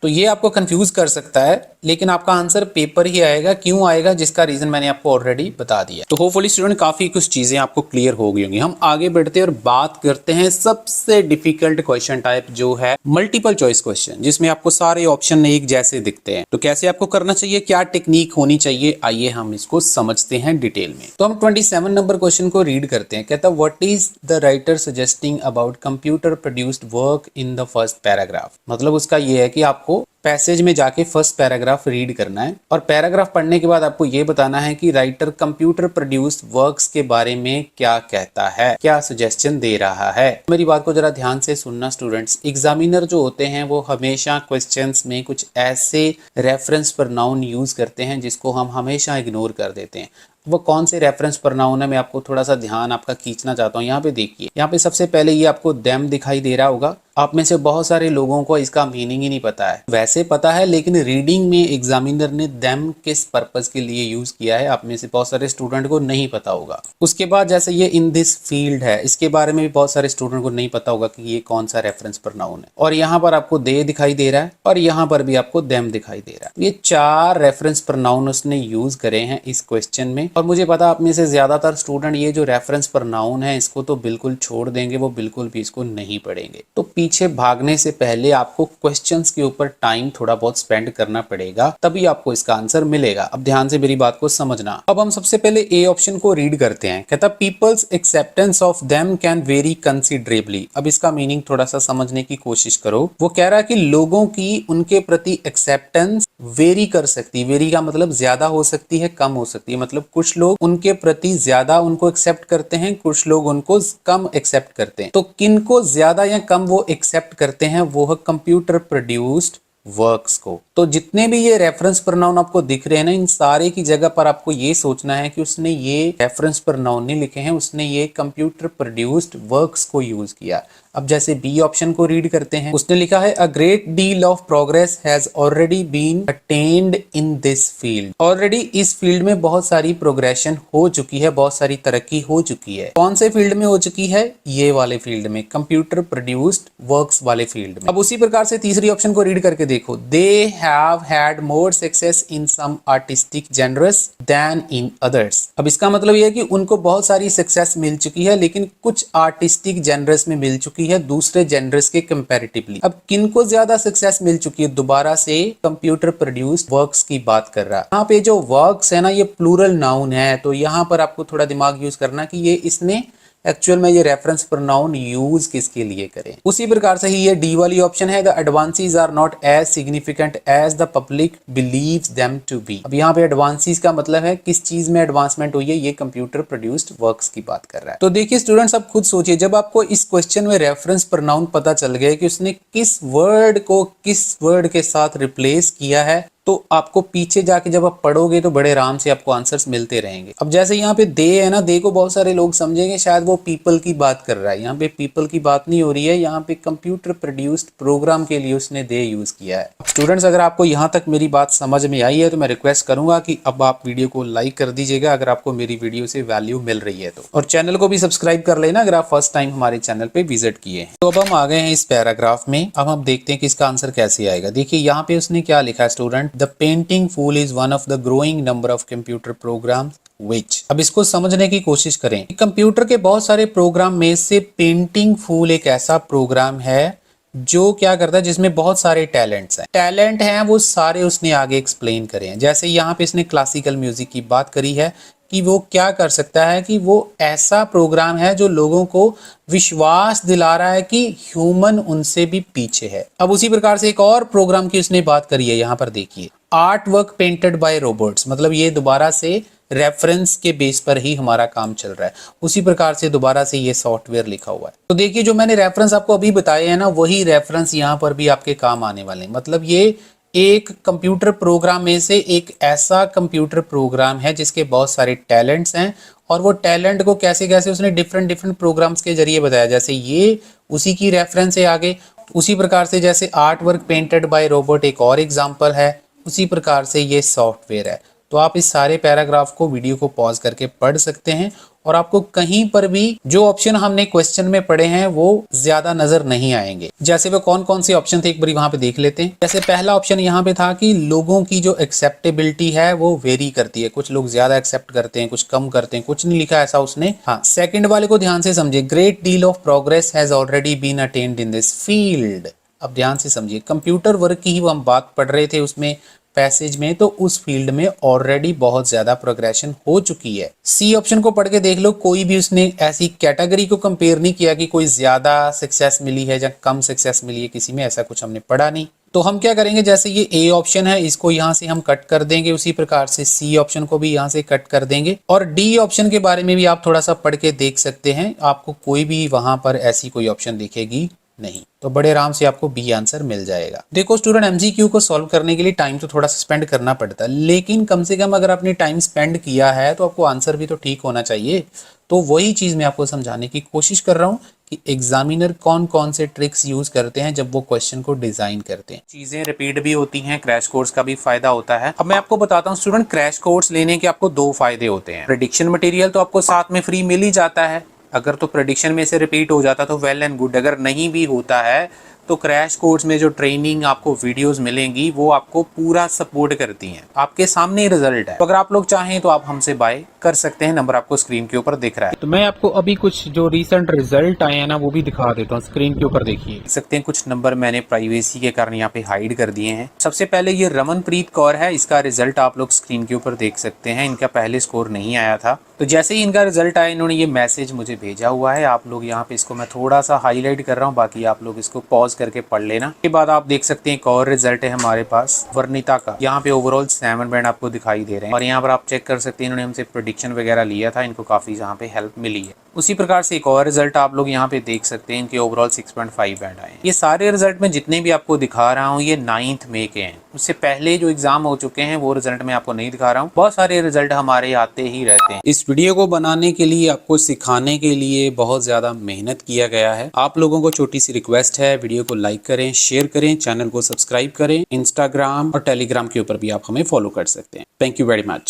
तो ये आपको कंफ्यूज कर सकता है, लेकिन आपका आंसर पेपर ही आएगा। क्यों आएगा, जिसका रीजन मैंने आपको ऑलरेडी बता दिया। तो होपफुली स्टूडेंट काफी कुछ चीजें आपको क्लियर हो गई होंगी। हम आगे बढ़ते हैं और बात करते हैं सबसे डिफिकल्ट क्वेश्चन टाइप, जो है मल्टीपल चॉइस क्वेश्चन, जिसमें आपको सारे ऑप्शन एक जैसे दिखते हैं। तो कैसे आपको करना चाहिए, क्या टेक्निक होनी चाहिए, आइए हम इसको समझते हैं डिटेल में। तो हम 27 नंबर क्वेश्चन को रीड करते हैं। कहता है what is the writer suggesting about computer produced work in the first paragraph. मतलब उसका ये है कि आपको पैसेज में जाके फर्स्ट पैराग्राफ रीड करना है और पैराग्राफ पढ़ने के बाद आपको ये बताना है कि राइटर कंप्यूटर प्रोड्यूस्ड वर्क्स के बारे में क्या कहता है, क्या सजेशन दे रहा है। मेरी बात को जरा ध्यान से सुनना स्टूडेंट्स। एग्जामिनर जो होते हैं वो हमेशा क्वेश्चंस में कुछ ऐसे रेफरेंस प्रोनाउन यूज करते हैं जिसको हम हमेशा इग्नोर कर देते हैं। वो कौन से रेफरेंस प्रोनाउन है, मैं आपको थोड़ा सा ध्यान आपका खींचना चाहता हूँ। यहाँ पे देखिए, यहाँ पे सबसे पहले ये आपको देम दिखाई दे रहा होगा। आप में से बहुत सारे लोगों को इसका मीनिंग ही नहीं पता है। वैसे पता है, लेकिन रीडिंग में एग्जामिनर ने देम किस पर्पस के लिए यूज किया है, आप में से बहुत सारे स्टूडेंट को नहीं पता होगा। उसके बाद जैसे ये इन दिस फील्ड है, इसके बारे में भी बहुत सारे स्टूडेंट को नहीं पता होगा कि ये कौन सा रेफरेंस प्रोनाउन है। और यहाँ पर आपको दे दिखाई दे रहा है और यहाँ पर भी आपको देम दिखाई दे रहा है। ये 4 रेफरेंस प्रोनाउन उसने यूज करे हैं इस क्वेश्चन में। और मुझे पता आप में से ज्यादातर स्टूडेंट ये जो रेफरेंस प्रोनाउन है इसको तो बिल्कुल छोड़ देंगे, वो बिल्कुल भी इसको नहीं पढ़ेंगे। तो पीछे भागने से पहले आपको क्वेश्चंस के ऊपर टाइम थोड़ा बहुत स्पेंड करना पड़ेगा, तभी आपको इसका आंसर मिलेगा। अब ध्यान से मेरी बात को समझना। अब हम सबसे पहले ए ऑप्शन को रीड करते हैं। कहता people's acceptance of them can vary considerably. अब इसका मीनिंग थोड़ा सा समझने की कोशिश करो। वो कह रहा है कि लोगों की उनके प्रति एक्सेप्टेंस वेरी कर सकती है। वेरी का मतलब ज्यादा हो सकती है, कम हो सकती है। मतलब कुछ लोग उनके प्रति ज्यादा उनको एक्सेप्ट करते हैं, कुछ लोग उनको कम एक्सेप्ट करते हैं। तो किनको ज्यादा या कम वो एक्सेप्ट करते हैं, वो है कंप्यूटर प्रोड्यूस्ड वर्क्स को। तो जितने भी ये रेफरेंस प्रोनाउन आपको दिख रहे हैं ना, इन सारे की जगह पर आपको ये सोचना है कि उसने ये रेफरेंस प्रोनाउन नहीं लिखे हैं, उसने ये कंप्यूटर प्रोड्यूस्ड वर्क्स को यूज किया। अब जैसे बी ऑप्शन को रीड करते हैं, उसने लिखा है a great deal of progress has already been attained in this field. Already इस फील्ड में बहुत सारी प्रोग्रेशन हो चुकी है, बहुत सारी तरक्की हो चुकी है। कौन से फील्ड में हो चुकी है, ये वाले फील्ड में, कंप्यूटर प्रोड्यूस्ड वर्क्स वाले फील्ड में। अब उसी प्रकार से तीसरी ऑप्शन को रीड करके देखो, they have had more success in some artistic genres than in others. अब इसका मतलब ये है कि उनको बहुत सारी सक्सेस मिल चुकी है, लेकिन कुछ आर्टिस्टिक जेनर्स में मिल चुकी है दूसरे जेनर्स के कंपैरेटिवली। अब किनको ज्यादा सक्सेस मिल चुकी है, दोबारा से कंप्यूटर प्रोड्यूस्ड वर्क्स की बात कर रहा है। यहाँ पे जो वर्क्स है ना, ये प्लूरल नाउन है, तो यहाँ पर आपको थोड़ा दिमाग यूज करना कि ये इसने एक्चुअल में ये रेफरेंस प्रोनाउन यूज किसके लिए करें। उसी प्रकार से ही ये डी वाली ऑप्शन है, the advances are not as significant as the public believes them to be. अब यहाँ पे एडवांसेस का मतलब है किस चीज में एडवांसमेंट हुई है, ये कंप्यूटर प्रोड्यूस्ड वर्क्स की बात कर रहा है। तो देखिए स्टूडेंट्स, अब खुद सोचिए, जब आपको इस क्वेश्चन में रेफरेंस प्रोनाउन पता चल गया कि उसने किस वर्ड को किस वर्ड के साथ रिप्लेस किया है, तो आपको पीछे जाके जब आप पढ़ोगे तो बड़े आराम से आपको आंसर्स मिलते रहेंगे। अब जैसे यहाँ पे दे है ना, दे को बहुत सारे लोग समझेंगे शायद वो पीपल की बात कर रहा है। यहाँ पे पीपल की बात नहीं हो रही है, यहाँ पे कंप्यूटर प्रोड्यूस्ड प्रोग्राम के लिए उसने दे यूज किया है। स्टूडेंट्स, अगर आपको यहाँ तक मेरी बात समझ में आई है तो मैं रिक्वेस्ट करूंगा कि अब आप वीडियो को लाइक कर दीजिएगा अगर आपको मेरी वीडियो से वैल्यू मिल रही है तो, और चैनल को भी सब्सक्राइब कर लेना अगर आप फर्स्ट टाइम हमारे चैनल पे विजिट किए हैं। तो अब हम आ गए हैं इस पैराग्राफ में। अब हम देखते हैं कि इसका आंसर कैसे आएगा। देखिए यहाँ पे उसने क्या लिखा है student, the painting full is one of the growing number of computer program which. अब इसको समझने की कोशिश करें। कंप्यूटर के बहुत सारे प्रोग्राम में से पेंटिंग फूल एक ऐसा प्रोग्राम है जो क्या करता है, जिसमें बहुत सारे टैलेंट्स हैं। टैलेंट हैं वो सारे उसने आगे एक्सप्लेन करे हैं। जैसे यहाँ पे इसने क्लासिकल म्यूजिक की बात करी है कि वो क्या कर सकता है कि वो ऐसा प्रोग्राम है जो लोगों को विश्वास दिला रहा है कि ह्यूमन उनसे भी पीछे है। अब उसी प्रकार से एक और प्रोग्राम की उसने बात करी है, यहाँ पर देखिए, art work painted bye robots. मतलब ये दोबारा से रेफरेंस के बेस पर ही हमारा काम चल रहा है। उसी प्रकार से दोबारा से ये सॉफ्टवेयर लिखा हुआ है। तो देखिए जो मैंने रेफरेंस आपको अभी बताए हैं ना, वही रेफरेंस यहाँ पर भी आपके काम आने वाले हैं। मतलब ये एक कंप्यूटर प्रोग्राम में से एक ऐसा कंप्यूटर प्रोग्राम है जिसके बहुत सारे टैलेंट्स हैं और वो टैलेंट को कैसे कैसे उसने डिफरेंट डिफरेंट प्रोग्राम्स के जरिए बताया। जैसे ये उसी की रेफरेंस है आगे, उसी प्रकार से जैसे art work painted bye robot एक और एग्जांपल है, उसी प्रकार से ये सॉफ्टवेयर है। तो आप इस सारे पैराग्राफ को वीडियो को पॉज करके पढ़ सकते हैं और आपको कहीं पर भी जो ऑप्शन हमने क्वेश्चन में पढ़े हैं वो ज्यादा नजर नहीं आएंगे। जैसे वो कौन कौन से ऑप्शन थे एक बार वहां पे देख लेते हैं। जैसे पहला ऑप्शन यहाँ पे था कि लोगों की जो एक्सेप्टेबिलिटी है वो वेरी करती है, कुछ लोग ज्यादा एक्सेप्ट करते हैं, कुछ कम करते हैं, कुछ नहीं लिखा ऐसा उसने। हाँ, सेकंड वाले को ध्यान से समझिए, great deal of progress has already been attained in this field. अब ध्यान से समझिए, कंप्यूटर वर्क की ही वो हम बात पढ़ रहे थे उसमें पैसेज में, तो उस फील्ड में ऑलरेडी बहुत ज्यादा प्रोग्रेशन हो चुकी है। सी ऑप्शन को पढ़ के देख लो, कोई भी उसने ऐसी कैटेगरी को कंपेयर नहीं किया कि कोई ज्यादा सक्सेस मिली है या कम सक्सेस मिली है किसी में, ऐसा कुछ हमने पढ़ा नहीं। तो हम क्या करेंगे, जैसे ये ए ऑप्शन है इसको यहाँ से हम कट कर देंगे, उसी प्रकार से सी ऑप्शन को भी यहाँ से कट कर देंगे। और डी ऑप्शन के बारे में भी आप थोड़ा सा पढ़ के देख सकते हैं, आपको कोई भी वहां पर ऐसी कोई ऑप्शन दिखेगी नहीं, तो बड़े आराम से आपको बी आंसर मिल जाएगा। देखो स्टूडेंट, एमसीक्यू को सॉल्व करने के लिए टाइम तो थोड़ा सा स्पेंड करना पड़ता है, लेकिन कम से कम अगर आपने टाइम स्पेंड किया है तो आपको आंसर भी तो ठीक होना चाहिए। तो वही चीज मैं आपको समझाने की कोशिश कर रहा हूँ कि एग्जामिनर कौन कौन से ट्रिक्स यूज करते हैं जब वो क्वेश्चन को डिजाइन करते हैं। चीजें रिपीट भी होती हैं, क्रैश कोर्स का भी फायदा होता है। अब मैं आपको बताता हूँ स्टूडेंट, क्रैश कोर्स लेने के आपको दो फायदे होते हैं। प्रेडिक्शन मटेरियल तो आपको साथ में फ्री मिल ही जाता है, अगर तो प्रेडिक्शन में से रिपीट हो जाता तो वेल एंड गुड, अगर नहीं भी होता है तो क्रैश कोर्स में जो ट्रेनिंग आपको वीडियोस मिलेंगी वो आपको पूरा सपोर्ट करती हैं, आपके सामने रिजल्ट है। तो अगर आप लोग चाहें तो आप हमसे बाय कर सकते हैं, नंबर आपको स्क्रीन के ऊपर दिख रहा है। तो मैं आपको अभी कुछ जो रिसेंट रिजल्ट आए हैं ना वो भी दिखा देता हूँ, स्क्रीन के ऊपर देखिए। देख सकते हैं कुछ नंबर मैंने प्राइवेसी के कारण यहाँ पे हाइड कर दिए हैं। सबसे पहले ये रमनप्रीत कौर है, इसका रिजल्ट आप लोग स्क्रीन के ऊपर देख सकते हैं। इनका पहले स्कोर नहीं आया था, तो जैसे ही इनका रिजल्ट आया इन्होंने ये मैसेज मुझे भेजा हुआ है। आप लोग यहाँ पे इसको मैं थोड़ा सा हाईलाइट कर रहा हूँ, बाकी आप लोग इसको पॉज करके पढ़ लेना। के बाद आप देख सकते हैं एक और रिजल्ट है हमारे पास वर्णिता का, यहाँ पे ओवरऑल 7 बैंड आपको दिखाई दे रहे हैं। और यहाँ पर आप चेक कर सकते हैं इन्होंने हमसे प्रेडिक्शन वगैरह लिया था, इनको काफी यहाँ पे हेल्प मिली है। उसी प्रकार से एक और रिजल्ट आप लोग यहाँ पे देख सकते हैं, इनके ओवरऑल 6.5 बैंड आए। ये सारे रिजल्ट में जितने भी आपको दिखा रहा हूँ ये 9 मई के हैं, उससे पहले जो एग्जाम हो चुके हैं वो रिजल्ट मैं आपको नहीं दिखा रहा हूँ। बहुत सारे रिजल्ट हमारे आते ही रहते हैं। इस वीडियो को बनाने के लिए, आपको सिखाने के लिए बहुत ज्यादा मेहनत किया गया है। आप लोगों को छोटी सी रिक्वेस्ट है, वीडियो को लाइक करें, शेयर करें, चैनल को सब्सक्राइब करें। इंस्टाग्राम और टेलीग्राम के ऊपर भी आप हमें फॉलो कर सकते हैं। Thank you very much.